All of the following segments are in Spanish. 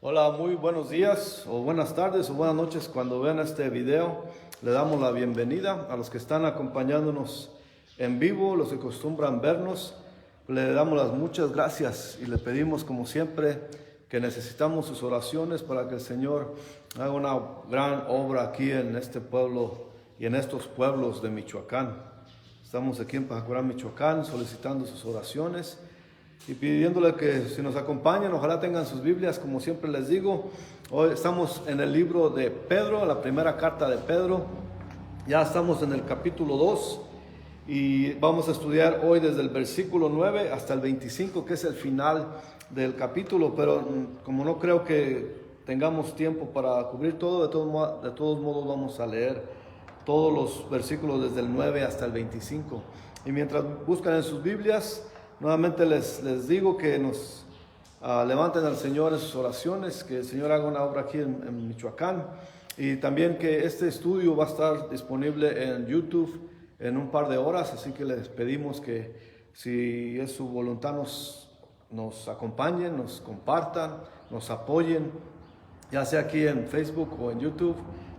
Hola, muy buenos días o buenas tardes o buenas noches cuando vean este video. Le damos la bienvenida a los que están acompañándonos en vivo, los que acostumbran vernos. Le damos las muchas gracias y le pedimos como siempre que necesitamos sus oraciones para que el Señor haga una gran obra aquí en este pueblo y en estos pueblos de Michoacán. Estamos aquí en Pajacuarán, Michoacán, solicitando sus oraciones y pidiéndole que si nos acompañan, ojalá tengan sus Biblias, como siempre les digo. Hoy estamos en el libro de Pedro, la primera carta de Pedro. Ya estamos en el capítulo 2 y vamos a estudiar hoy desde el versículo 9 hasta el 25, que es el final del capítulo, pero como no creo que tengamos tiempo para cubrir todo, de todos modos vamos a leer todos los versículos desde el 9 hasta el 25. Y mientras buscan en sus Biblias, nuevamente les digo que nos levanten al Señor en sus oraciones, que el Señor haga una obra aquí en Michoacán, y también que este estudio va a estar disponible en YouTube en un par de horas, así que les pedimos que si es su voluntad nos acompañen, nos compartan, nos apoyen, ya sea aquí en Facebook o en YouTube,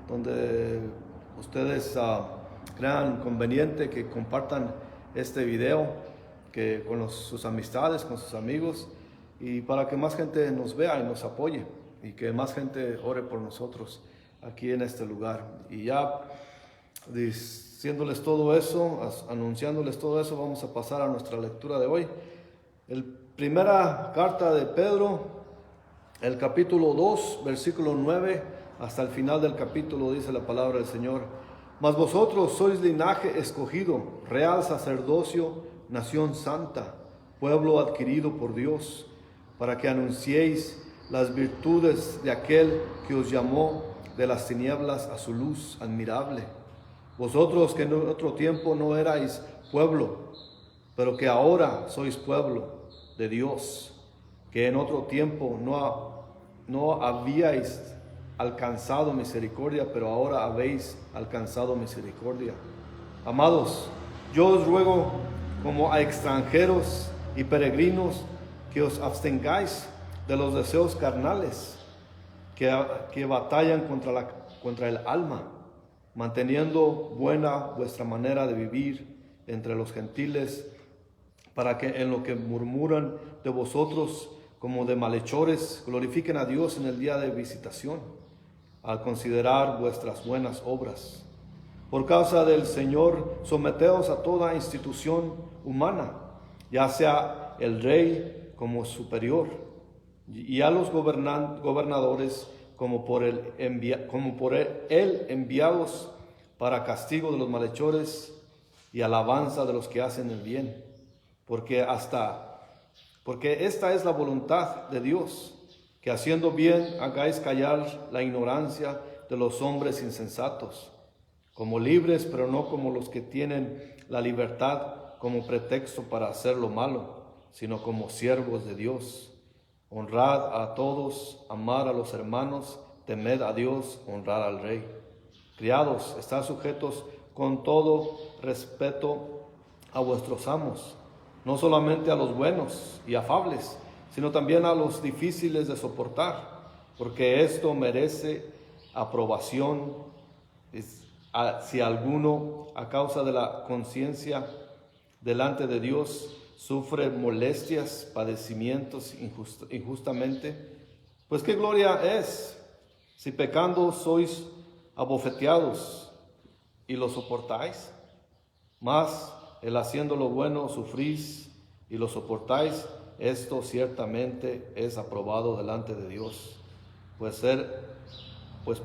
donde ustedes crean conveniente que compartan este video que con sus amistades, con sus amigos, y para que más gente nos vea y nos apoye y que más gente ore por nosotros aquí en este lugar. Y ya diciéndoles todo eso, anunciándoles todo eso, vamos a pasar a nuestra lectura de hoy. Primera carta de Pedro, el capítulo 2, versículo 9 hasta el final del capítulo, dice la palabra del Señor: Mas vosotros sois linaje escogido, real sacerdocio, nación santa, pueblo adquirido por Dios, para que anunciéis las virtudes de aquel que os llamó de las tinieblas a su luz admirable. Vosotros que en otro tiempo no erais pueblo, pero que ahora sois pueblo de Dios, que en otro tiempo no habíais alcanzado misericordia, pero ahora habéis alcanzado misericordia. Amados, yo os ruego como a extranjeros y peregrinos que os abstengáis de los deseos carnales que batallan contra el alma, manteniendo buena vuestra manera de vivir entre los gentiles, para que en lo que murmuran de vosotros como de malhechores, glorifiquen a Dios en el día de visitación, al considerar vuestras buenas obras. Por causa del Señor, someteos a toda institución humana, ya sea el rey como superior, y a los gobernadores como por él enviados para castigo de los malhechores y alabanza de los que hacen el bien. Porque esta es la voluntad de Dios, que haciendo bien hagáis callar la ignorancia de los hombres insensatos, como libres, pero no como los que tienen la libertad como pretexto para hacer lo malo, sino como siervos de Dios. Honrad a todos, amad a los hermanos, temed a Dios, honrad al Rey. Criados, estad sujetos con todo respeto a vuestros amos, no solamente a los buenos y afables, sino también a los difíciles de soportar, porque esto merece aprobación si alguno, a causa de la conciencia delante de Dios, sufre molestias, padecimientos injustamente. Pues qué gloria es si pecando sois abofeteados y lo soportáis. Mas el haciendo lo bueno sufrís y lo soportáis, esto ciertamente es aprobado delante de Dios. Pues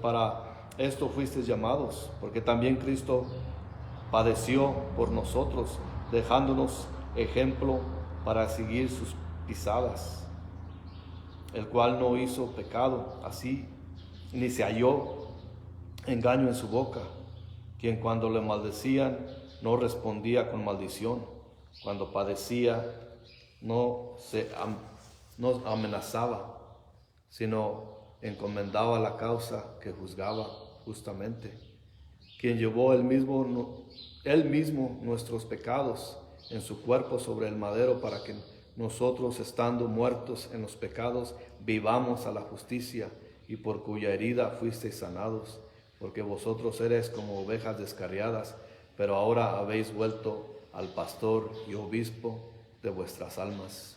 para esto fuisteis llamados, porque también Cristo padeció por nosotros, dejándonos ejemplo para seguir sus pisadas, el cual no hizo pecado, así ni se halló engaño en su boca, quien cuando le maldecían no respondía con maldición, cuando padecía no amenazaba, sino encomendaba la causa que juzgaba justamente, quien llevó él mismo nuestros pecados en su cuerpo sobre el madero, para que nosotros estando muertos en los pecados, vivamos a la justicia, y por cuya herida fuisteis sanados, porque vosotros eres como ovejas descarriadas, pero ahora habéis vuelto al pastor y obispo de vuestras almas.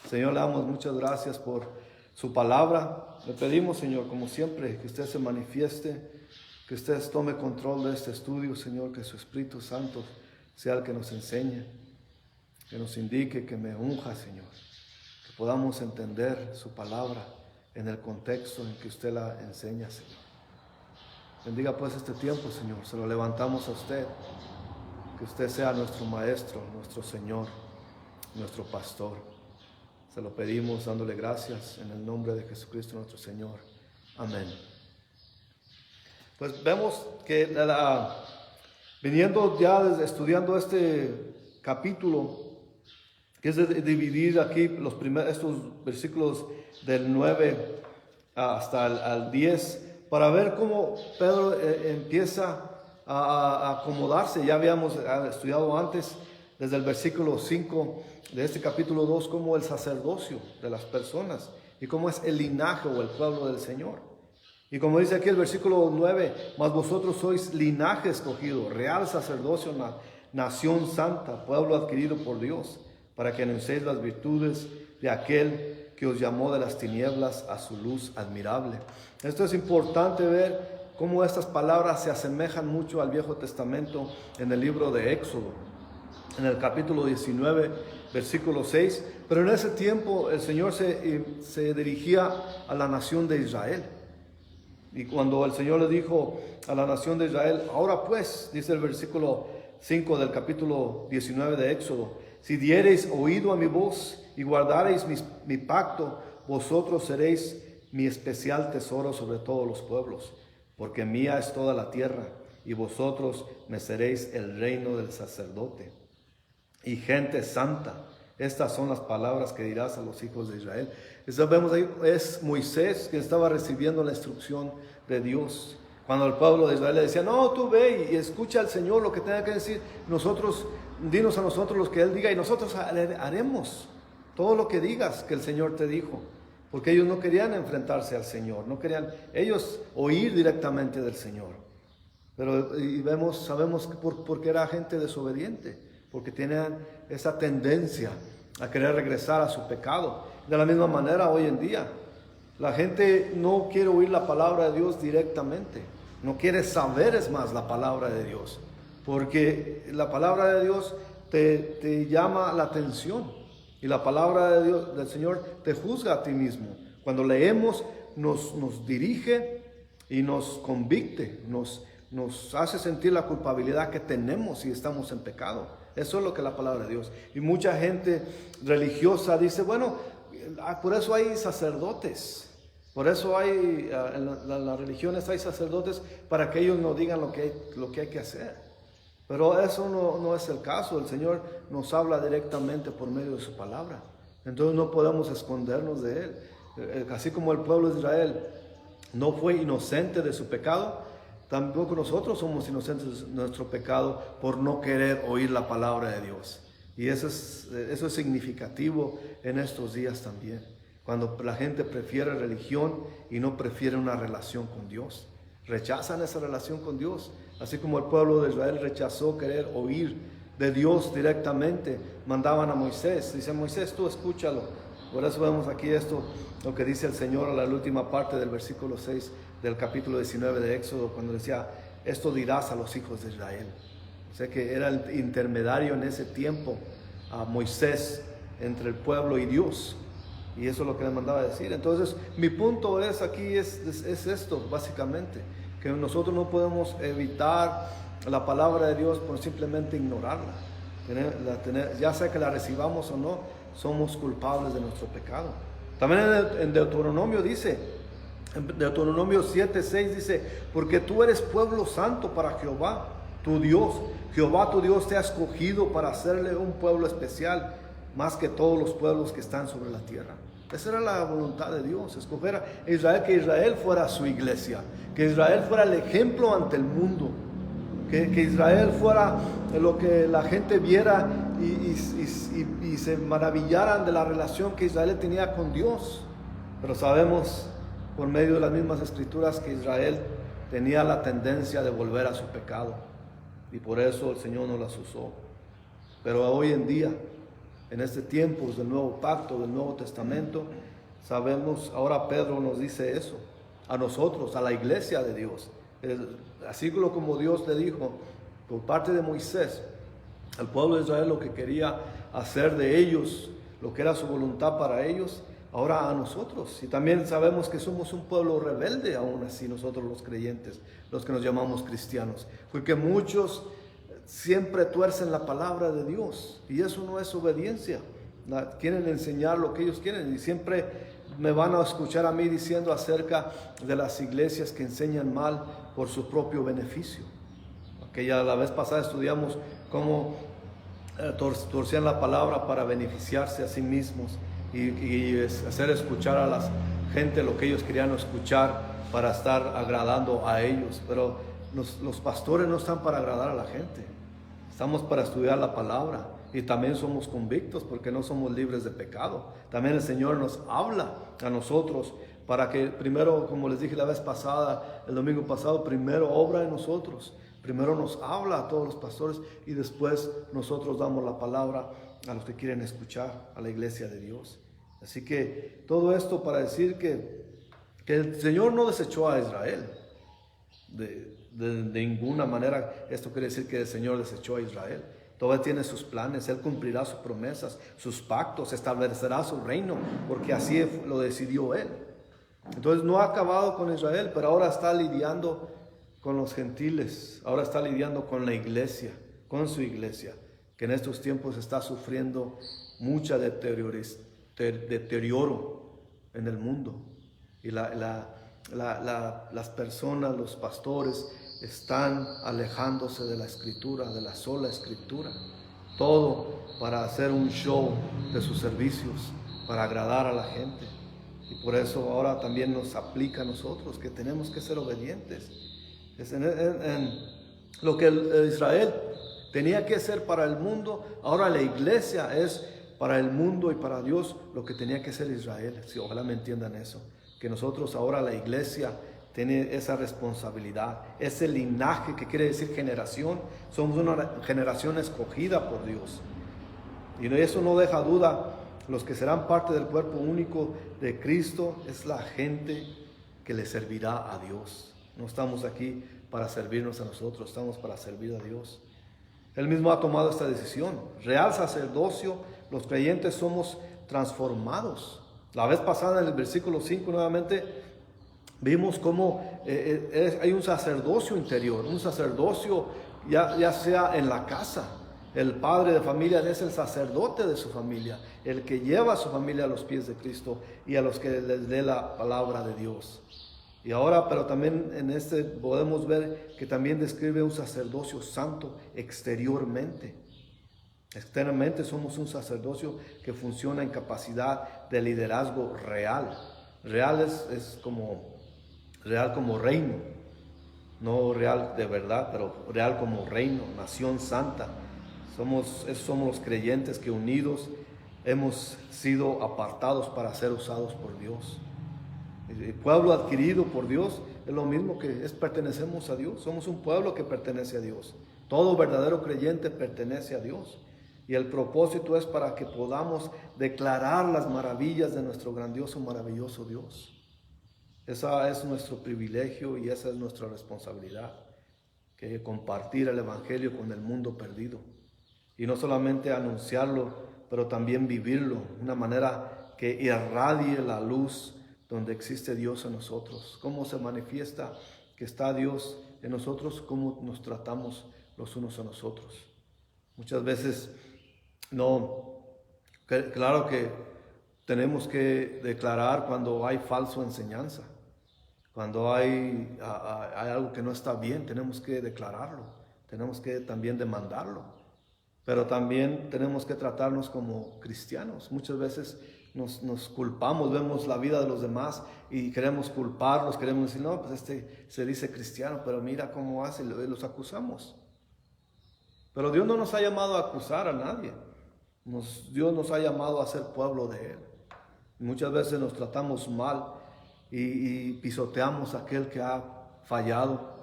Señor, le damos muchas gracias por su palabra. Le pedimos, Señor, como siempre, que usted se manifieste, que usted tome control de este estudio, Señor, que su Espíritu Santo sea el que nos enseñe, que nos indique, que me unja, Señor, que podamos entender su palabra en el contexto en que usted la enseña, Señor. Bendiga pues este tiempo, Señor, se lo levantamos a usted, que usted sea nuestro Maestro, nuestro Señor, nuestro Pastor. Se lo pedimos dándole gracias en el nombre de Jesucristo nuestro Señor. Amén. Pues vemos que viniendo ya estudiando este capítulo, que es de dividir aquí estos versículos del 9 hasta al 10, para ver cómo Pedro empieza a acomodarse. Ya habíamos estudiado antes, desde el versículo 5 de este capítulo 2, cómo el sacerdocio de las personas y cómo es el linaje o el pueblo del Señor. Y como dice aquí el versículo 9, mas vosotros sois linaje escogido, real sacerdocio, nación santa, pueblo adquirido por Dios, para que anunciéis las virtudes de aquel que os llamó de las tinieblas a su luz admirable. Esto es importante ver cómo estas palabras se asemejan mucho al Viejo Testamento en el libro de Éxodo, en el capítulo 19, versículo 6. Pero en ese tiempo el Señor se dirigía a la nación de Israel. Y cuando el Señor le dijo a la nación de Israel, ahora pues, dice el versículo 5 del capítulo 19 de Éxodo, si diereis oído a mi voz y guardareis mi pacto, vosotros seréis mi especial tesoro sobre todos los pueblos, porque mía es toda la tierra, y vosotros me seréis el reino del sacerdote y gente santa. Estas son las palabras que dirás a los hijos de Israel. Vemos ahí, es Moisés que estaba recibiendo la instrucción de Dios. Cuando el pueblo de Israel le decía, no, tú ve y escucha al Señor lo que tenga que decir. Dinos a nosotros lo que Él diga y nosotros haremos todo lo que digas que el Señor te dijo. Porque ellos no querían enfrentarse al Señor, no querían ellos oír directamente del Señor. Pero sabemos porque era gente desobediente, porque tenían esa tendencia a querer regresar a su pecado. De la misma manera hoy en día, la gente no quiere oír la palabra de Dios directamente, no quiere saber es más la palabra de Dios, porque la palabra de Dios te llama la atención y la palabra de Dios, del Señor te juzga a ti mismo. Cuando leemos nos dirige y nos convicte, nos hace sentir la culpabilidad que tenemos si estamos en pecado. Eso es lo que es la palabra de Dios. Y mucha gente religiosa dice, bueno, por eso hay sacerdotes. Por eso hay, en las religiones hay sacerdotes para que ellos nos digan lo que hay que hacer. Pero eso no es el caso. El Señor nos habla directamente por medio de su palabra. Entonces no podemos escondernos de Él. Así como el pueblo de Israel no fue inocente de su pecado, tampoco nosotros somos inocentes de nuestro pecado por no querer oír la palabra de Dios. Y eso es significativo en estos días también, cuando la gente prefiere religión y no prefiere una relación con Dios. Rechazan esa relación con Dios, así como el pueblo de Israel rechazó querer oír de Dios directamente. Mandaban a Moisés, dice Moisés, tú escúchalo. Por eso vemos aquí lo que dice el Señor a la última parte del versículo 6 del capítulo 19 de Éxodo, cuando decía, esto dirás a los hijos de Israel. O sea que era el intermediario en ese tiempo a Moisés entre el pueblo y Dios. Y eso es lo que le mandaba a decir. Entonces, mi punto es esto, básicamente, que nosotros no podemos evitar la palabra de Dios por simplemente ignorarla. Ya sea que la recibamos o no, somos culpables de nuestro pecado. También en Deuteronomio dice, en Deuteronomio 7:6 dice, porque tú eres pueblo santo para Jehová, tu Dios. Jehová tu Dios te ha escogido para hacerle un pueblo especial, más que todos los pueblos que están sobre la tierra. Esa era la voluntad de Dios, escoger a Israel, que Israel fuera su iglesia, que Israel fuera el ejemplo ante el mundo, que Israel fuera lo que la gente viera y se maravillaran de la relación que Israel tenía con Dios. Pero sabemos por medio de las mismas escrituras que Israel tenía la tendencia de volver a su pecado, y por eso el Señor no las usó. Pero hoy en día, en este tiempo del nuevo pacto, del Nuevo Testamento, sabemos, ahora Pedro nos dice eso, a nosotros, a la iglesia de Dios. Así como Dios le dijo por parte de Moisés al pueblo de Israel lo que quería hacer de ellos, lo que era su voluntad para ellos, ahora a nosotros. Y también sabemos que somos un pueblo rebelde aún así, nosotros los creyentes, los que nos llamamos cristianos, porque muchos siempre tuercen la palabra de Dios, y eso no es obediencia. Quieren enseñar lo que ellos quieren, y siempre me van a escuchar a mí diciendo acerca de las iglesias que enseñan mal por su propio beneficio. Aquella la vez pasada estudiamos cómo torcían la palabra para beneficiarse a sí mismos y hacer escuchar a la gente lo que ellos querían escuchar para estar agradando a ellos. Pero los pastores no están para agradar a la gente, estamos para estudiar la palabra, y también somos convictos porque no somos libres de pecado. También el Señor nos habla a nosotros para que primero, como les dije la vez pasada, el domingo pasado, primero obra en nosotros. Primero nos habla a todos los pastores y después nosotros damos la palabra a los que quieren escuchar, a la iglesia de Dios. Así que todo esto para decir que el Señor no desechó a Israel. De ninguna manera esto quiere decir que el Señor desechó a Israel. Todavía tiene sus planes, Él cumplirá sus promesas, sus pactos, establecerá su reino, porque así lo decidió Él. Entonces no ha acabado con Israel, pero ahora está lidiando con los gentiles, ahora está lidiando con la iglesia, con su iglesia, que en estos tiempos está sufriendo mucha deterioro en el mundo. Y las personas, los pastores, están alejándose de la escritura, de la sola escritura, todo para hacer un show de sus servicios, para agradar a la gente. Y por eso ahora también nos aplica a nosotros que tenemos que ser obedientes. Es en lo que Israel tenía que ser para el mundo, ahora la iglesia es para el mundo y para Dios lo que tenía que ser Israel. Sí, ojalá me entiendan eso, que nosotros ahora la iglesia tiene esa responsabilidad, ese linaje que quiere decir generación. Somos una generación escogida por Dios, y eso no deja duda. Los que serán parte del cuerpo único de Cristo es la gente que le servirá a Dios. No estamos aquí para servirnos a nosotros, estamos para servir a Dios. Él mismo ha tomado esta decisión. Real sacerdocio, los creyentes somos transformados. La vez pasada en el versículo 5 nuevamente vimos cómo hay un sacerdocio interior, un sacerdocio ya sea en la casa. El padre de familia es el sacerdote de su familia, el que lleva a su familia a los pies de Cristo y a los que les dé la palabra de Dios. Y ahora, pero también en este podemos ver que también describe un sacerdocio santo exteriormente. Externamente somos un sacerdocio que funciona en capacidad de liderazgo real. Real es como reino, no real de verdad, pero real como reino, nación santa. Somos los creyentes que unidos hemos sido apartados para ser usados por Dios. El pueblo adquirido por Dios es lo mismo que pertenecemos a Dios. Somos un pueblo que pertenece a Dios. Todo verdadero creyente pertenece a Dios. Y el propósito es para que podamos declarar las maravillas de nuestro grandioso, maravilloso Dios. Ese es nuestro privilegio y esa es nuestra responsabilidad, que compartir el evangelio con el mundo perdido. Y no solamente anunciarlo, pero también vivirlo de una manera que irradie la luz donde existe Dios en nosotros. Cómo se manifiesta que está Dios en nosotros, cómo nos tratamos los unos a nosotros. Muchas veces claro que tenemos que declarar cuando hay falsa enseñanza, cuando hay algo que no está bien, tenemos que declararlo, tenemos que también demandarlo. Pero también tenemos que tratarnos como cristianos. Muchas veces nos culpamos, vemos la vida de los demás y queremos culparlos, queremos decir, no, pues se dice cristiano, pero mira cómo hace, los acusamos. Pero Dios no nos ha llamado a acusar a nadie. Dios nos ha llamado a ser pueblo de Él. Muchas veces nos tratamos mal y pisoteamos a aquel que ha fallado.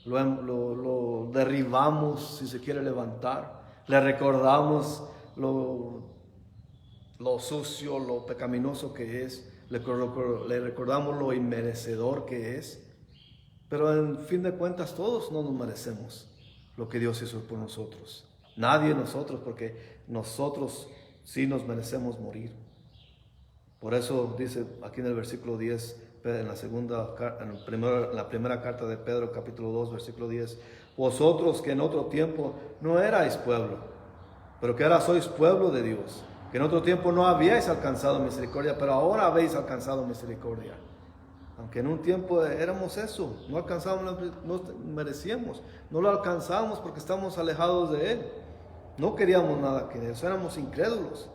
Lo derribamos si se quiere levantar. Le recordamos lo sucio, lo pecaminoso que es. Le recordamos lo inmerecedor que es. Pero en fin de cuentas todos no nos merecemos lo que Dios hizo por nosotros. Nadie de nosotros, porque nosotros sí nos merecemos morir. Por eso dice aquí en el versículo 10, en la primera carta de Pedro, capítulo 2, versículo 10. Vosotros que en otro tiempo no erais pueblo, pero que ahora sois pueblo de Dios, que en otro tiempo no habíais alcanzado misericordia, pero ahora habéis alcanzado misericordia. Aunque en un tiempo éramos eso, no alcanzábamos, no merecíamos, no lo alcanzábamos porque estamos alejados de Él. No queríamos nada que eso, éramos incrédulos.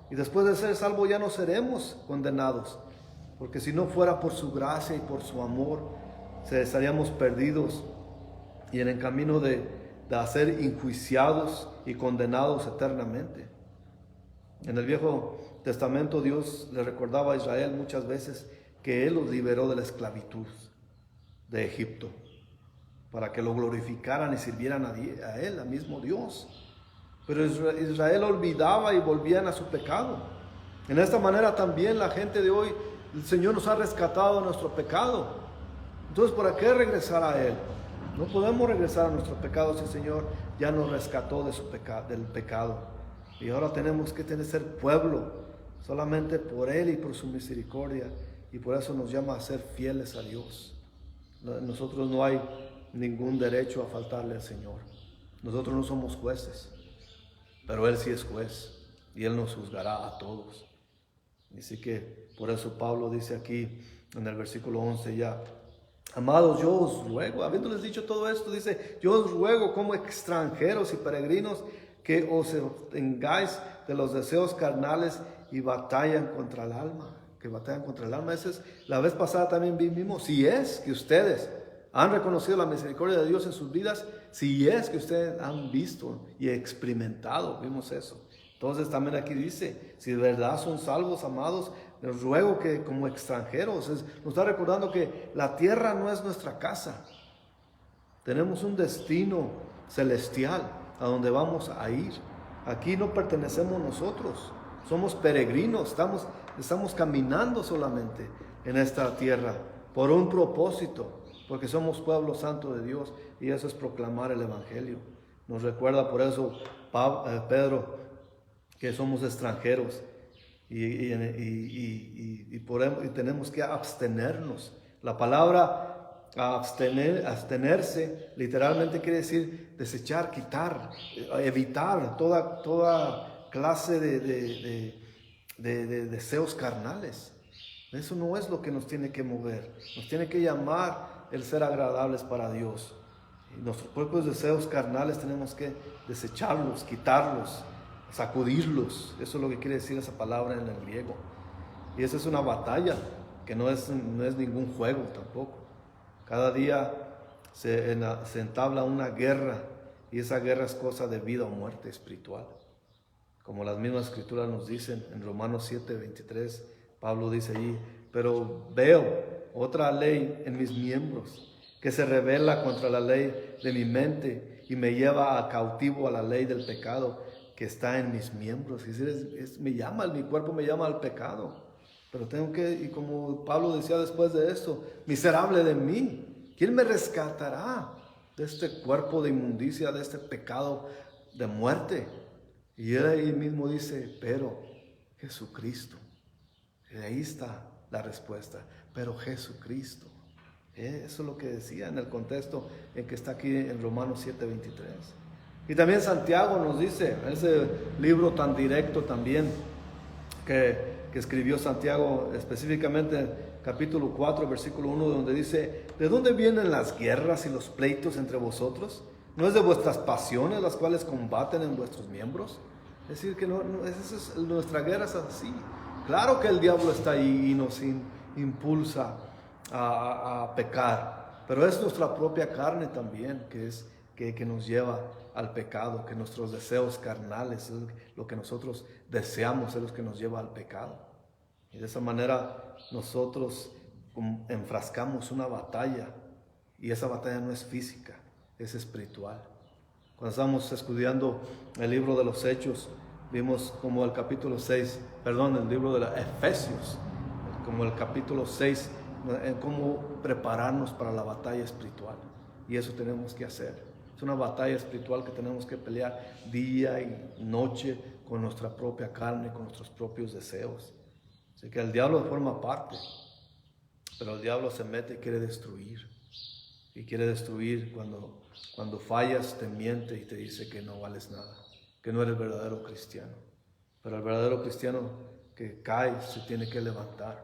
Y después de ser salvos ya no seremos condenados, porque si no fuera por su gracia y por su amor, estaríamos perdidos y en el camino de ser enjuiciados y condenados eternamente. En el Viejo Testamento Dios le recordaba a Israel muchas veces que Él los liberó de la esclavitud de Egipto, para que lo glorificaran y sirvieran a Él, al mismo Dios. Pero Israel olvidaba y volvían a su pecado. En esta manera también la gente de hoy, el Señor nos ha rescatado de nuestro pecado. Entonces, ¿para qué regresar a Él? No podemos regresar a nuestro pecado si el Señor ya nos rescató de del pecado. Y ahora tenemos que ser pueblo solamente por Él y por su misericordia. Y por eso nos llama a ser fieles a Dios. Nosotros no hay ningún derecho a faltarle al Señor. Nosotros no somos jueces, pero Él sí es juez y Él nos juzgará a todos. Así que por eso Pablo dice aquí en el versículo 11 ya: amados, yo os ruego, habiéndoles dicho todo esto, dice: yo os ruego como extranjeros y peregrinos que os abstengáis de los deseos carnales y batallan contra el alma. Que batallan contra el alma. Esa es, la vez pasada también vimos, si es que ustedes han reconocido la misericordia de Dios en sus vidas, si es que ustedes han visto y experimentado, vimos eso. Entonces también aquí dice, si de verdad son salvos, amados, les ruego que como extranjeros, nos está recordando que la tierra no es nuestra casa. Tenemos un destino celestial a donde vamos a ir. Aquí no pertenecemos nosotros, somos peregrinos, estamos caminando solamente en esta tierra por un propósito, porque somos pueblo santo de Dios y eso es proclamar el Evangelio. Nos recuerda por eso Pedro que somos extranjeros y tenemos que abstenernos. La palabra abstenerse literalmente quiere decir desechar, quitar, evitar toda clase de deseos carnales. Eso no es lo que nos tiene que mover. Nos tiene que llamar el ser agradables para Dios. Y nuestros propios deseos carnales tenemos que desecharlos, quitarlos, sacudirlos. Eso es lo que quiere decir esa palabra en el griego. Y esa es una batalla que no es ningún juego tampoco. Cada día se entabla una guerra y esa guerra es cosa de vida o muerte espiritual. Como las mismas escrituras nos dicen en Romanos 7:23, Pablo dice allí: pero veo otra ley en mis miembros que se rebela contra la ley de mi mente y me lleva a cautivo a la ley del pecado que está en mis miembros. Es decir, mi cuerpo me llama al pecado. Pero tengo que, y como Pablo decía después de esto: miserable de mí, ¿quién me rescatará de este cuerpo de inmundicia, de este pecado de muerte? Y él ahí mismo dice: pero Jesucristo. Y ahí está la respuesta: pero Jesucristo. Eso es lo que decía en el contexto en que está aquí en Romanos 7:23. Y también Santiago nos dice, ese libro tan directo también que escribió Santiago, específicamente capítulo 4, versículo 1, donde dice: ¿de dónde vienen las guerras y los pleitos entre vosotros? ¿No es de vuestras pasiones las cuales combaten en vuestros miembros? Es decir, que nuestra guerra es así. Claro que el diablo está ahí y nos impulsa a pecar, pero es nuestra propia carne también que es que nos lleva al pecado, que nuestros deseos carnales, lo que nosotros deseamos es lo que nos lleva al pecado. Y de esa manera nosotros enfrascamos una batalla, y esa batalla no es física, es espiritual. Cuando estamos estudiando el libro de los Hechos, vimos como el libro de los Efesios, como el capítulo 6, en cómo prepararnos para la batalla espiritual. Y eso tenemos que hacer. Es una batalla espiritual que tenemos que pelear día y noche con nuestra propia carne, con nuestros propios deseos. Así que el diablo forma parte, pero el diablo se mete y quiere destruir. Y quiere destruir cuando fallas, te miente y te dice que no vales nada, que no eres verdadero cristiano. Pero el verdadero cristiano que cae se tiene que levantar.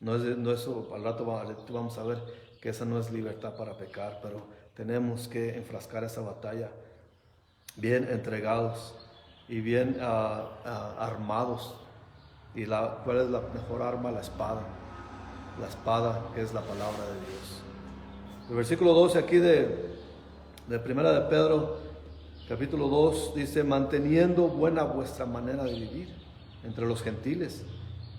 No eso, al rato vamos a ver que esa no es libertad para pecar, pero tenemos que enfrascar esa batalla bien entregados y bien armados. ¿Y cuál es la mejor arma? La espada. La espada, que es la palabra de Dios. El versículo 12 aquí de Primera de Pedro, capítulo 2, dice: manteniendo buena vuestra manera de vivir entre los gentiles,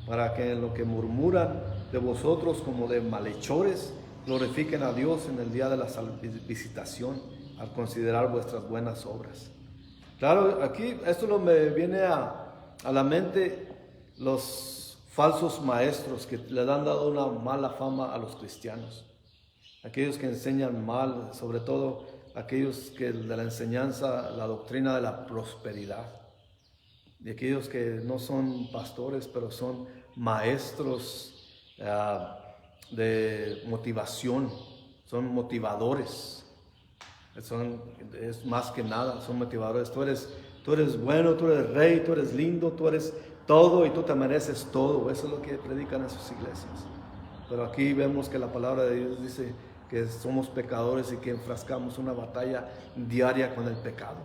para que en lo que murmuran de vosotros como de malhechores, glorifiquen a Dios en el día de la visitación, al considerar vuestras buenas obras. Claro, aquí esto me viene a la mente los falsos maestros que le han dado una mala fama a los cristianos. Aquellos que enseñan mal, sobre todo aquellos que de la enseñanza, la doctrina de la prosperidad. Y aquellos que no son pastores, pero son maestros de motivación, son motivadores. Es más que nada, son motivadores. Tú eres bueno, tú eres rey, tú eres lindo, tú eres todo y tú te mereces todo. Eso es lo que predican en sus iglesias. Pero aquí vemos que la palabra de Dios dice que somos pecadores y que enfrascamos una batalla diaria con el pecado.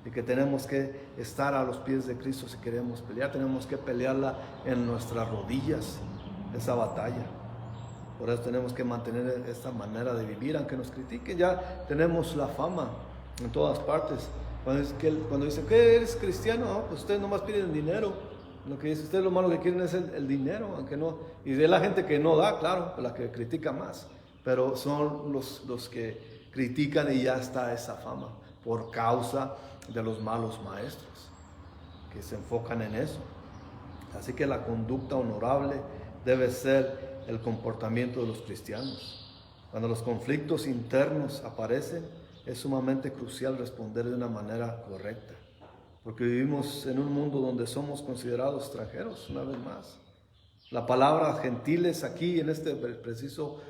Y que tenemos que estar a los pies de Cristo si queremos pelear. Tenemos que pelearla en nuestras rodillas, esa batalla. Por eso tenemos que mantener esta manera de vivir, aunque nos critiquen. Ya tenemos la fama en todas partes. Cuando dicen que eres cristiano, no, pues ustedes nomás piden dinero. Lo que dice ustedes, lo malo que quieren es el dinero, aunque no. Y de la gente que no da, claro, la que critica más. Pero son los que critican y ya está esa fama por causa de los malos maestros que se enfocan en eso. Así que la conducta honorable debe ser el comportamiento de los cristianos. Cuando los conflictos internos aparecen, es sumamente crucial responder de una manera correcta, porque vivimos en un mundo donde somos considerados extranjeros, una vez más. La palabra gentiles aquí en este preciso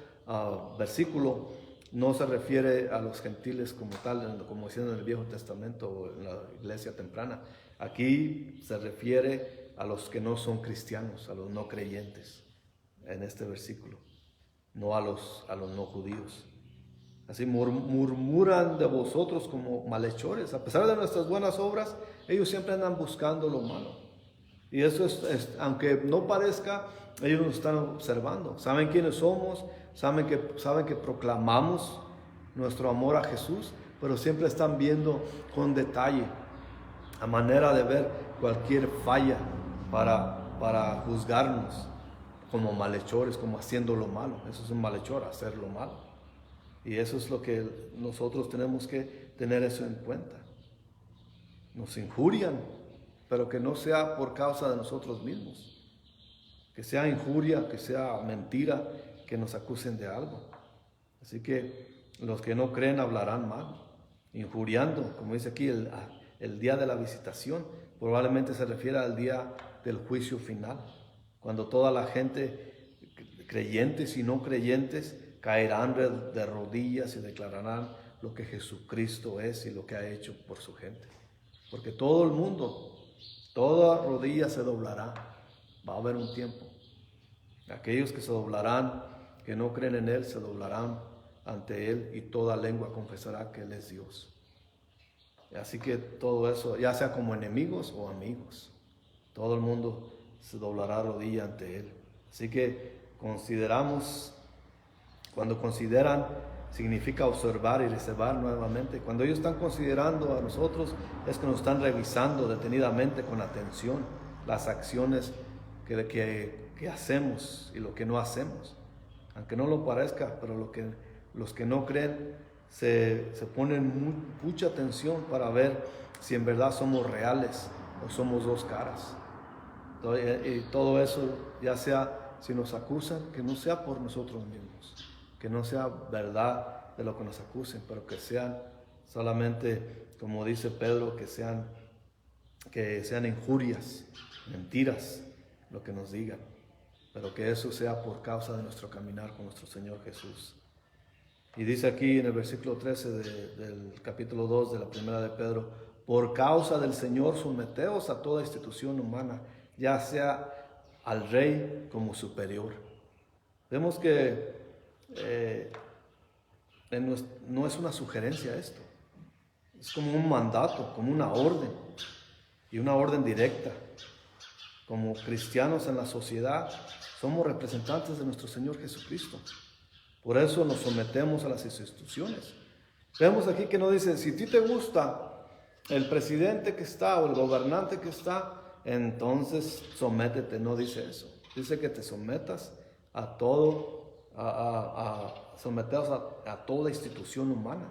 versículo no se refiere a los gentiles como tal, como decían en el Viejo Testamento o en la iglesia temprana. Aquí se refiere a los que no son cristianos, a los no creyentes, en este versículo, no a los no judíos. Así murmuran de vosotros como malhechores. A pesar de nuestras buenas obras, ellos siempre andan buscando lo malo. Y eso aunque no parezca, ellos nos están observando. Saben quiénes somos, saben que proclamamos nuestro amor a Jesús, pero siempre están viendo con detalle, a manera de ver cualquier falla para juzgarnos como malhechores, como haciendo lo malo. Eso es un malhechor, hacer lo malo. Y eso es lo que nosotros tenemos que tener eso en cuenta. Nos injurian, pero que no sea por causa de nosotros mismos. Que sea injuria, que sea mentira, que nos acusen de algo. Así que los que no creen hablarán mal, injuriando, como dice aquí, el día de la visitación. Probablemente se refiere al día del juicio final, cuando toda la gente, creyentes y no creyentes, caerán de rodillas y declararán lo que Jesucristo es y lo que ha hecho por su gente. Porque todo el mundo, toda rodilla se doblará. Va a haber un tiempo. Aquellos que se doblarán, que no creen en Él, se doblarán ante Él y toda lengua confesará que Él es Dios. Así que todo eso, ya sea como enemigos o amigos, todo el mundo se doblará rodilla ante Él. Así que cuando consideran significa observar y reservar nuevamente. Cuando ellos están considerando a nosotros, es que nos están revisando detenidamente con atención las acciones que hacemos y lo que no hacemos. Aunque no lo parezca, pero los que no creen se ponen mucha atención para ver si en verdad somos reales o somos dos caras. Y todo eso, ya sea si nos acusan, que no sea por nosotros mismos, que no sea verdad de lo que nos acusen, pero que sean solamente, como dice Pedro, que sean injurias, mentiras, lo que nos digan, pero que eso sea por causa de nuestro caminar con nuestro Señor Jesús. Y dice aquí en el versículo 13 del capítulo 2 de la primera de Pedro: por causa del Señor someteos a toda institución humana, ya sea al rey como superior. Vemos que no es una sugerencia esto, es como un mandato, como una orden, y una orden directa. Como cristianos en la sociedad, somos representantes de nuestro Señor Jesucristo. Por eso nos sometemos a las instituciones. Vemos aquí que no dice, si a ti te gusta el presidente que está o el gobernante que está, entonces sométete. No dice eso. Dice que te sometas a todo, someteos a toda institución humana.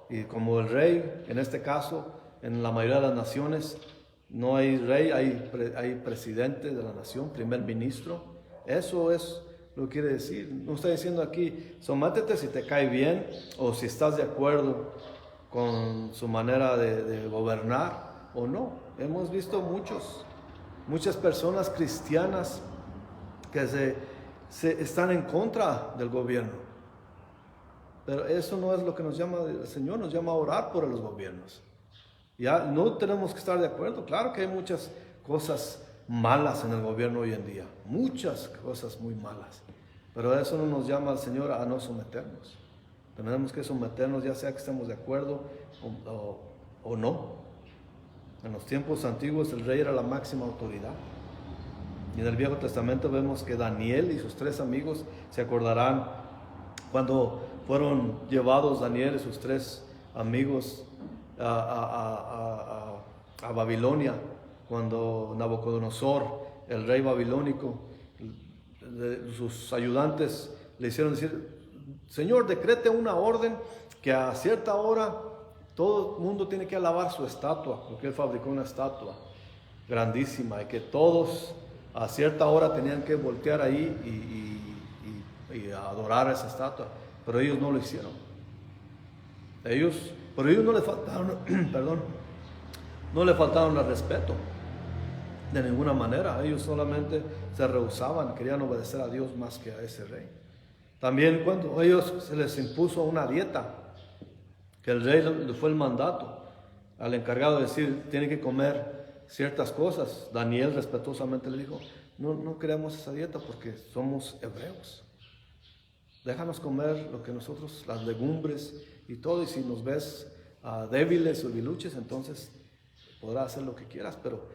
Y como el rey, en este caso, en la mayoría de las naciones, no hay rey, hay presidente de la nación, primer ministro. Eso es lo que quiere decir. No está diciendo aquí, sométete si te cae bien o si estás de acuerdo con su manera de gobernar o no. Hemos visto muchas personas cristianas que se están en contra del gobierno. Pero eso no es lo que nos llama el Señor, nos llama a orar por los gobiernos. Ya no tenemos que estar de acuerdo. Claro que hay muchas cosas malas en el gobierno hoy en día, muchas cosas muy malas, pero eso no nos llama al Señor a no someternos. Tenemos que someternos, ya sea que estemos de acuerdo o no. En los tiempos antiguos el rey era la máxima autoridad, y en el Viejo Testamento vemos que Daniel y sus 3 amigos, se acordarán cuando fueron llevados Daniel y sus 3 amigos a Babilonia, cuando Nabucodonosor, el rey babilónico, sus ayudantes le hicieron decir, Señor, decrete una orden que a cierta hora todo el mundo tiene que alabar su estatua, porque él fabricó una estatua grandísima y que todos a cierta hora tenían que voltear ahí y adorar a esa estatua, pero ellos no lo hicieron. Pero ellos no le faltaron, no le faltaron al respeto de ninguna manera. Ellos solamente se rehusaban, querían obedecer a Dios más que a ese rey. También cuando a ellos se les impuso una dieta, que el rey le fue el mandato al encargado de decir, tiene que comer ciertas cosas. Daniel respetuosamente le dijo, no queremos esa dieta porque somos hebreos. Déjanos comer lo que nosotros, las legumbres y todo, y si nos ves débiles o debiluches, entonces podrás hacer lo que quieras, pero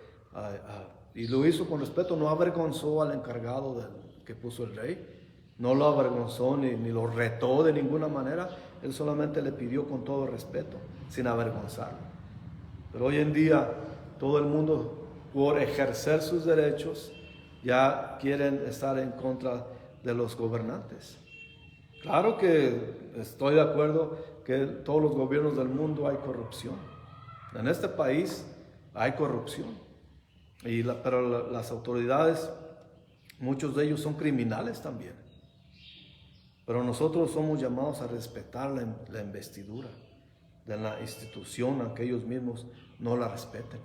y lo hizo con respeto, no avergonzó al encargado que puso el rey, no lo avergonzó ni lo retó de ninguna manera, él solamente le pidió con todo respeto, sin avergonzarlo. Pero hoy en día todo el mundo, por ejercer sus derechos, ya quieren estar en contra de los gobernantes. Claro que estoy de acuerdo que en todos los gobiernos del mundo hay corrupción. En este país hay corrupción. Pero las autoridades, muchos de ellos son criminales también. Pero nosotros somos llamados a respetar la investidura de la institución, aunque ellos mismos no la respeten.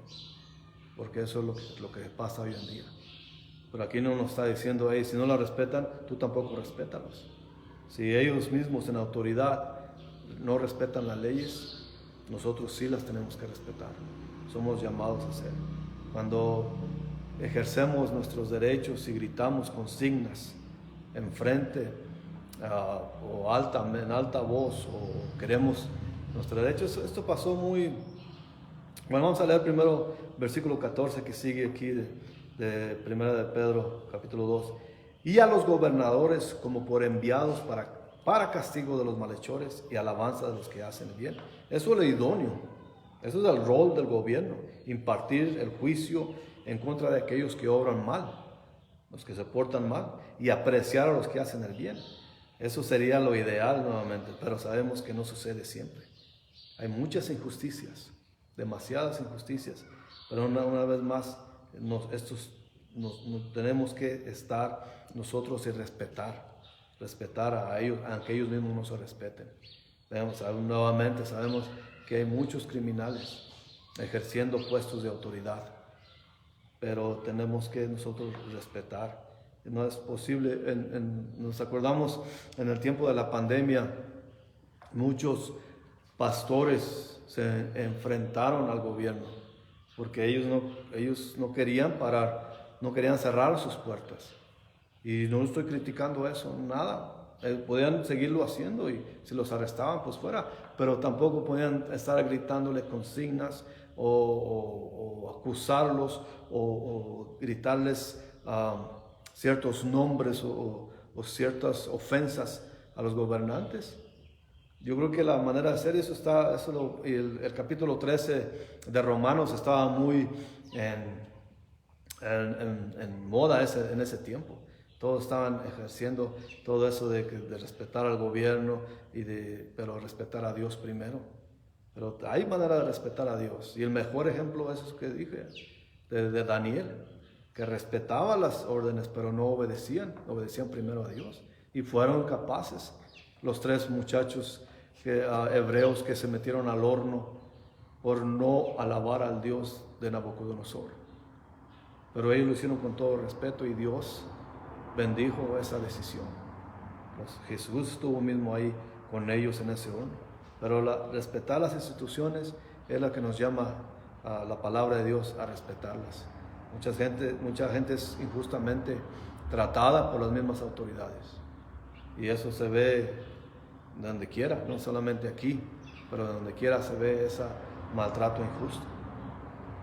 Porque eso es lo que pasa hoy en día. Pero aquí no nos está diciendo, si no la respetan, tú tampoco respétalos. Si ellos mismos en autoridad no respetan las leyes, nosotros sí las tenemos que respetar. Somos llamados a hacer. Cuando ejercemos nuestros derechos y gritamos consignas enfrente o en alta voz o queremos nuestros derechos, esto pasó muy... Bueno, vamos a leer primero versículo 14 que sigue aquí de Primera de Pedro, capítulo 2. Y a los gobernadores como por enviados para castigo de los malhechores y alabanza de los que hacen el bien. Eso es lo idóneo. Eso es el rol del gobierno, impartir el juicio en contra de aquellos que obran mal, los que se portan mal, y apreciar a los que hacen el bien. Eso sería lo ideal nuevamente, pero sabemos que no sucede siempre. Hay muchas injusticias, demasiadas injusticias, pero una vez más tenemos que estar nosotros y respetar a ellos, aunque ellos mismos no se respeten. Nuevamente sabemos que hay muchos criminales ejerciendo puestos de autoridad, pero tenemos que nosotros respetar. No es posible, nos acordamos en el tiempo de la pandemia, muchos pastores se enfrentaron al gobierno porque ellos no querían parar, no querían cerrar sus puertas. Y no estoy criticando eso, nada. Podían seguirlo haciendo y si los arrestaban, pues fuera, pero tampoco podían estar gritándole consignas o acusarlos o gritarles ciertos nombres o ciertas ofensas a los gobernantes. Yo creo que la manera de hacer eso el capítulo 13 de Romanos estaba muy en moda en ese tiempo. Todos estaban ejerciendo todo eso de respetar al gobierno, pero respetar a Dios primero. Pero hay manera de respetar a Dios. Y el mejor ejemplo es eso que dije, de Daniel, que respetaba las órdenes, pero no obedecían primero a Dios. Y fueron capaces, los 3 muchachos hebreos que se metieron al horno por no alabar al Dios de Nabucodonosor. Pero ellos lo hicieron con todo respeto y Dios bendijo esa decisión. Pues Jesús estuvo mismo ahí con ellos en ese horno. Pero respetar las instituciones es la que nos llama a la palabra de Dios a respetarlas. Mucha gente es injustamente tratada por las mismas autoridades. Y eso se ve donde quiera, no solamente aquí, pero donde quiera se ve ese maltrato injusto.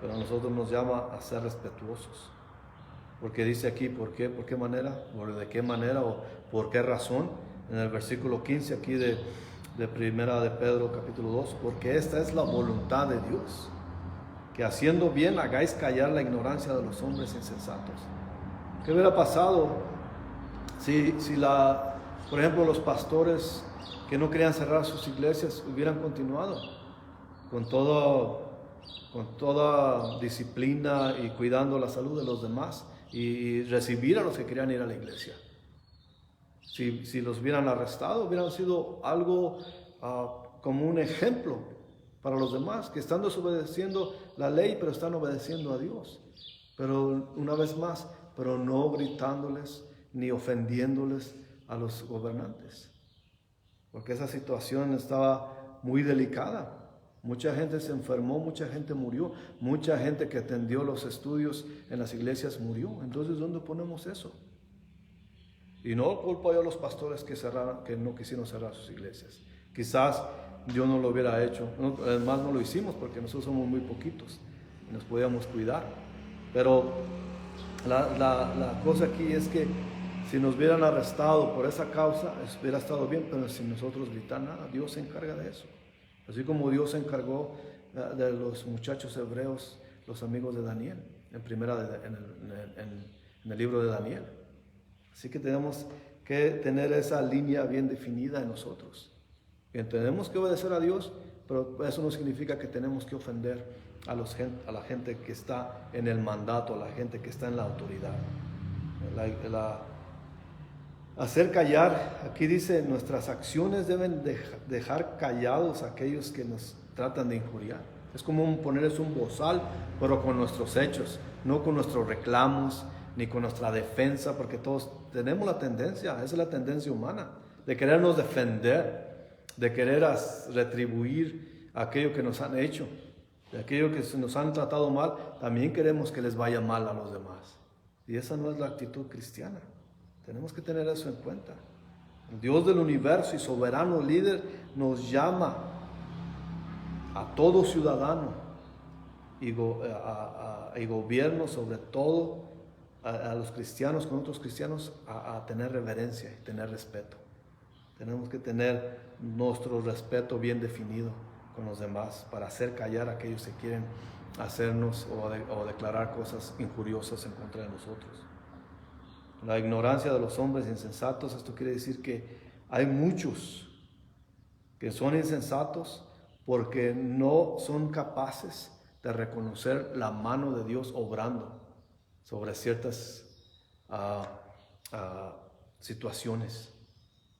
Pero a nosotros nos llama a ser respetuosos. Porque dice aquí, ¿por qué? ¿Por qué manera? ¿O de qué manera? ¿O por qué razón? En el versículo 15 aquí de Primera de Pedro capítulo 2, porque esta es la voluntad de Dios, que haciendo bien hagáis callar la ignorancia de los hombres insensatos. ¿Qué hubiera pasado si por ejemplo, los pastores que no querían cerrar sus iglesias hubieran continuado con toda disciplina y cuidando la salud de los demás y recibir a los que querían ir a la iglesia? Si los hubieran arrestado, hubieran sido algo como un ejemplo para los demás, que están desobedeciendo la ley, pero están obedeciendo a Dios. Pero una vez más, pero no gritándoles ni ofendiéndoles a los gobernantes, porque esa situación estaba muy delicada. Mucha gente se enfermó, mucha gente murió, mucha gente que atendió los estudios en las iglesias murió. Entonces, ¿dónde ponemos eso? Y no culpo yo a los pastores que no quisieron cerrar sus iglesias. Quizás yo no lo hubiera hecho, además no lo hicimos porque nosotros somos muy poquitos y nos podíamos cuidar. Pero la cosa aquí es que si nos hubieran arrestado por esa causa, hubiera estado bien, pero sin nosotros gritar nada, Dios se encarga de eso. Así como Dios se encargó de los muchachos hebreos, los amigos de Daniel, en el libro de Daniel. Así que tenemos que tener esa línea bien definida en nosotros. Que tenemos que obedecer a Dios, pero eso no significa que tenemos que ofender a la gente que está en el mandato, a la gente que está en la autoridad. Hacer callar, aquí dice, nuestras acciones deben dejar callados a aquellos que nos tratan de injuriar. Es como ponerles un bozal, pero con nuestros hechos, no con nuestros reclamos, ni con nuestra defensa, porque todos tenemos la tendencia, esa es la tendencia humana, de querernos defender, de querer retribuir aquello que nos han hecho, de aquello que nos han tratado mal, también queremos que les vaya mal a los demás. Y esa no es la actitud cristiana. Tenemos que tener eso en cuenta. El Dios del universo y soberano líder nos llama a todo ciudadano y gobierno, sobre todo a los cristianos con otros cristianos, a tener reverencia y tener respeto. Tenemos que tener nuestro respeto bien definido con los demás para hacer callar a aquellos que quieren hacernos o declarar cosas injuriosas en contra de nosotros. La ignorancia de los hombres insensatos, esto quiere decir que hay muchos que son insensatos porque no son capaces de reconocer la mano de Dios obrando sobre ciertas situaciones.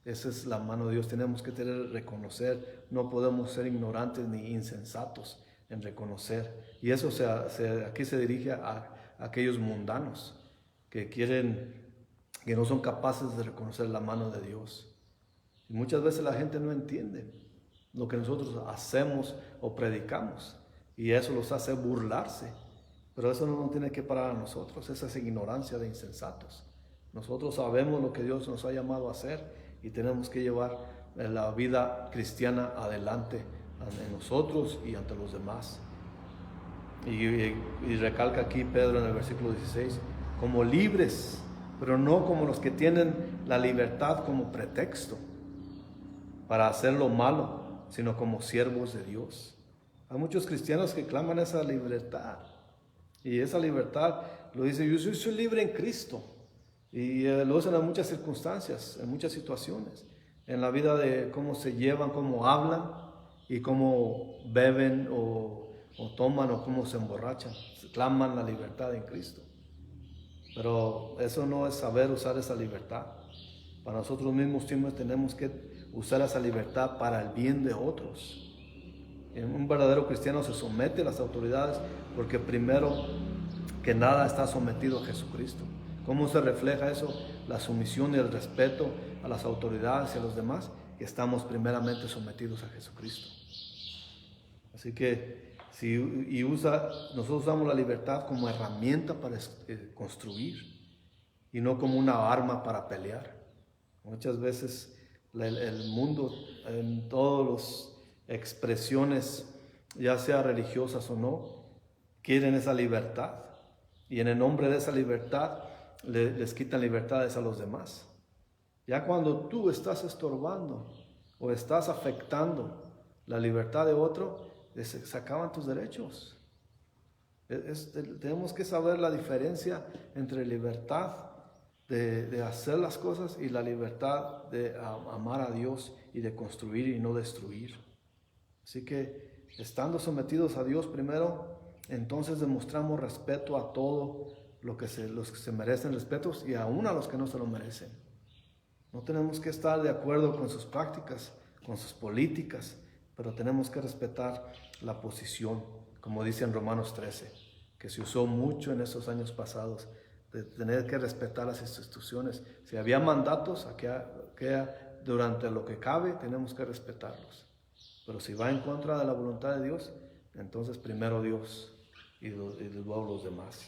Esa es la mano de Dios. Tenemos que reconocer, no podemos ser ignorantes ni insensatos en reconocer. Y eso aquí se dirige a aquellos mundanos que no son capaces de reconocer la mano de Dios. Y muchas veces la gente no entiende lo que nosotros hacemos o predicamos, y eso los hace burlarse. Pero eso no nos tiene que parar a nosotros. Esa es ignorancia de insensatos. Nosotros sabemos lo que Dios nos ha llamado a hacer y tenemos que llevar la vida cristiana adelante en nosotros y ante los demás. Y recalca aquí Pedro en el versículo 16, como libres, pero no como los que tienen la libertad como pretexto para hacer lo malo, sino como siervos de Dios. Hay muchos cristianos que claman esa libertad, y esa libertad lo dice: yo soy libre en Cristo. Y lo usan en muchas circunstancias, en muchas situaciones, en la vida de cómo se llevan, cómo hablan y cómo beben o toman o cómo se emborrachan. Claman la libertad en Cristo. Pero eso no es saber usar esa libertad. Para nosotros mismos tenemos que usar esa libertad para el bien de otros. Un verdadero cristiano se somete a las autoridades porque primero que nada está sometido a Jesucristo. ¿Cómo se refleja eso? La sumisión y el respeto a las autoridades y a los demás, que estamos primeramente sometidos a Jesucristo. Así que nosotros usamos la libertad como herramienta para construir y no como una arma para pelear. Muchas veces el mundo, en todas las expresiones, ya sea religiosas o no, quieren esa libertad, y en el nombre de esa libertad les quitan libertades a los demás. Ya cuando tú estás estorbando o estás afectando la libertad de otro, se acaban tus derechos. Tenemos que saber la diferencia entre libertad de hacer las cosas y la libertad de amar a Dios y de construir y no destruir. Así que, estando sometidos a Dios primero, entonces demostramos respeto a todo los que se merecen respetos y aún a los que no se lo merecen. No tenemos que estar de acuerdo con sus prácticas, con sus políticas, pero tenemos que respetar la posición, como dice en Romanos 13, que se usó mucho en esos años pasados, de tener que respetar las instituciones. Si había mandatos, durante lo que cabe tenemos que respetarlos. Pero si va en contra de la voluntad de Dios, entonces primero Dios y luego los demás.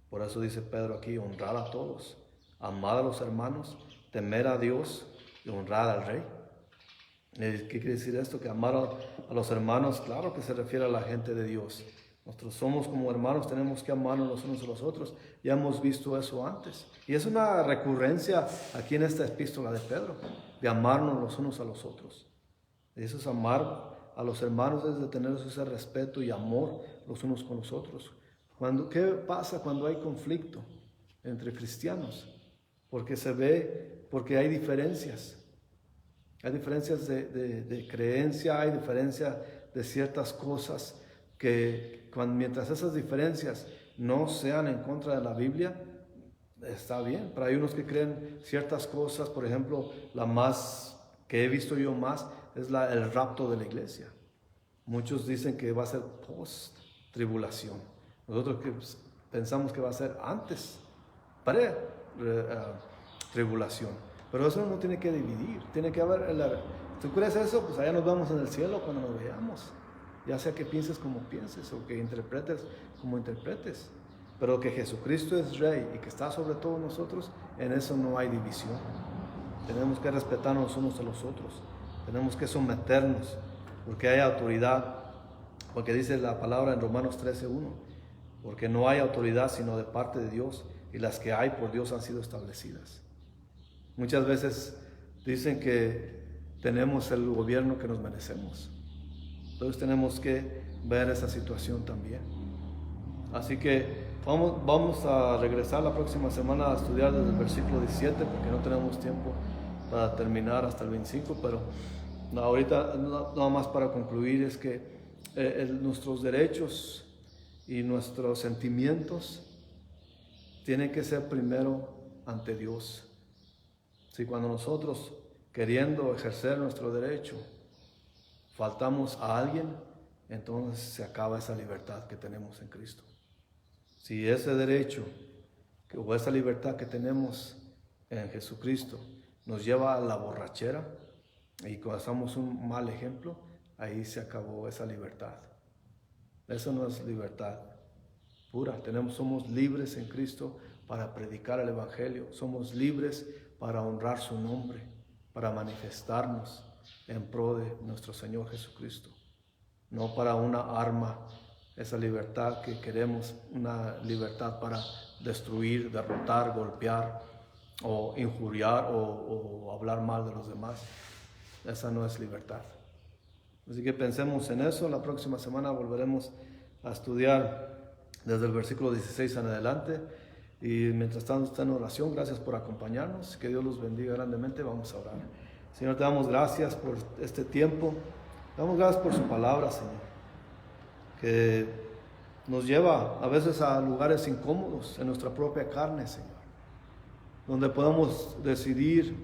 Por eso dice Pedro aquí: honrar a todos, amar a los hermanos, temer a Dios y honrar al Rey. ¿Qué quiere decir esto? Que amar a los hermanos, claro que se refiere a la gente de Dios. Nosotros somos como hermanos, tenemos que amarnos los unos a los otros. Ya hemos visto eso antes. Y es una recurrencia aquí en esta epístola de Pedro, de amarnos los unos a los otros. Eso es amar a los hermanos, es de tener ese respeto y amor los unos con los otros. ¿Qué pasa cuando hay conflicto entre cristianos? Porque hay diferencias. Hay diferencias de creencia, hay diferencias de ciertas cosas que mientras esas diferencias no sean en contra de la Biblia, está bien. Pero hay unos que creen ciertas cosas, por ejemplo, la más que he visto yo más es el rapto de la iglesia. Muchos dicen que va a ser post-tribulación. Nosotros pensamos que va a ser antes, pre-tribulación. Pero eso no tiene que dividir, tiene que haber, ¿tú crees eso? Pues allá nos vamos en el cielo cuando nos veamos. Ya sea que pienses como pienses o que interpretes como interpretes. Pero que Jesucristo es Rey y que está sobre todos nosotros, en eso no hay división. Tenemos que respetarnos unos a los otros. Tenemos que someternos porque hay autoridad. Porque dice la palabra en Romanos 13:1. Porque no hay autoridad sino de parte de Dios, y las que hay por Dios han sido establecidas. Muchas veces dicen que tenemos el gobierno que nos merecemos. Entonces tenemos que ver esa situación también. Así que vamos a regresar la próxima semana a estudiar desde el versículo 17, porque no tenemos tiempo para terminar hasta el 25, pero ahorita nada más para concluir es que nuestros derechos y nuestros sentimientos tienen que ser primero ante Dios. Si cuando nosotros, queriendo ejercer nuestro derecho, faltamos a alguien, entonces se acaba esa libertad que tenemos en Cristo. Si ese derecho o esa libertad que tenemos en Jesucristo nos lleva a la borrachera y causamos un mal ejemplo, ahí se acabó esa libertad. Eso no es libertad pura. Somos libres en Cristo para predicar el Evangelio. Somos libres para honrar su nombre, para manifestarnos en pro de nuestro Señor Jesucristo. No para una arma, esa libertad que queremos, una libertad para destruir, derrotar, golpear o injuriar o hablar mal de los demás. Esa no es libertad. Así que pensemos en eso. La próxima semana volveremos a estudiar desde el versículo 16 en adelante. Y mientras tanto está en oración, gracias por acompañarnos. Que Dios los bendiga grandemente. Vamos a orar. Señor, te damos gracias por este tiempo. Te damos gracias por su palabra, Señor, que nos lleva a veces a lugares incómodos en nuestra propia carne, Señor, donde podemos decidir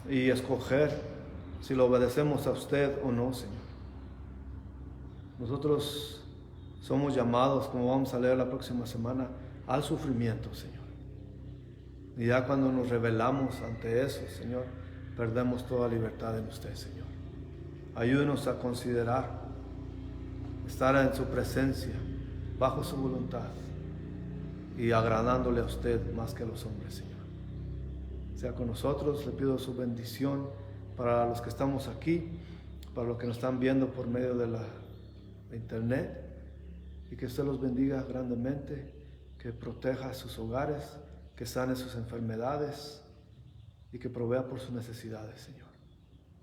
y escoger si lo obedecemos a usted o no, Señor. Nosotros somos llamados, como vamos a leer la próxima semana, al sufrimiento, Señor. Y ya cuando nos rebelamos ante eso, Señor, perdemos toda libertad en usted, Señor. Ayúdenos a considerar estar en su presencia, bajo su voluntad y agradándole a usted más que a los hombres, Señor. Sea con nosotros, le pido su bendición para los que estamos aquí, para los que nos están viendo por medio de la internet, y que usted los bendiga grandemente, que proteja sus hogares, que sane sus enfermedades y que provea por sus necesidades, Señor.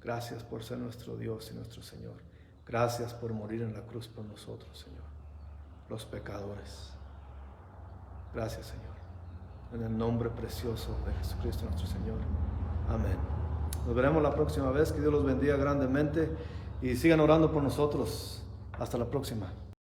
Gracias por ser nuestro Dios y nuestro Señor. Gracias por morir en la cruz por nosotros, Señor, los pecadores. Gracias, Señor. En el nombre precioso de Jesucristo nuestro Señor. Amén. Nos veremos la próxima vez. Que Dios los bendiga grandemente y sigan orando por nosotros. Hasta la próxima.